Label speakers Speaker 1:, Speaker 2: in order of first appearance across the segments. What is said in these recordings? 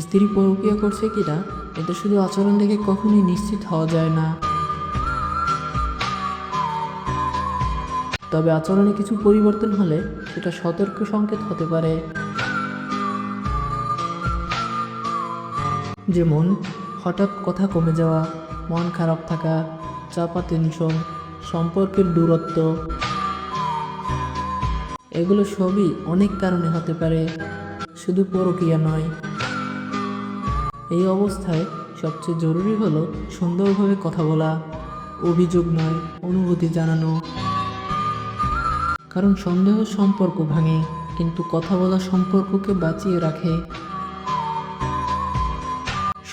Speaker 1: স্ত্রী পরকীয়া করছে কিনা এটা শুধু আচরণ দেখে কখনোই নিশ্চিত হওয়া যায় না। তবে আচরণে কিছু পরিবর্তন হলে সেটা সতর্ক সংকেত হতে পারে। যেমন হঠাৎ কথা কমে যাওয়া, মন খারাপ থাকা, চাপা টেনশন, সম্পর্কের দূরত্ব, এগুলো সবই অনেক কারণে হতে পারে, শুধু পরকীয়া নয়। এই অবস্থায় সবচেয়ে জরুরি হলো সুন্দরভাবে কথা বলা, অভিযোগ নয় অনুভূতি জানানো। কারণ সন্দেহ সম্পর্ক ভাঙে, কিন্তু কথা বলা সম্পর্ককে বাঁচিয়ে রাখে।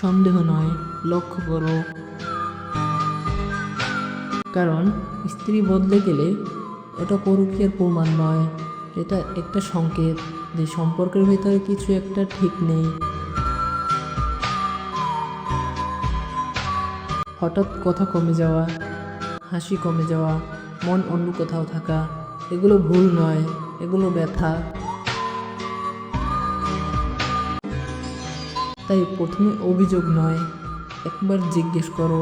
Speaker 1: সন্দেহ নয়, লক্ষ্য করো। কারণ স্ত্রী বদলে গেলে এটা পরকীয়ার প্রমাণ নয়, এটা একটা সংকেত যে সম্পর্কের ভিতরে কিছু একটা ঠিক নেই। হঠাৎ কথা কমে যাওয়া, হাসি কমে যাওয়া, মন অন্য কোথাও থাকা, এগুলো ভুল নয়, এগুলো ব্যথা। তাই প্রথমে অভিযোগ নয়, একবার জিজ্ঞেস করো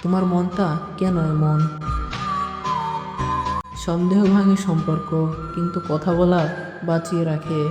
Speaker 1: তোমার মনটা কেন এমন। সন্দেহ ভাঙে সম্পর্ক, কিন্তু কথা বলা বাঁচিয়ে রাখে।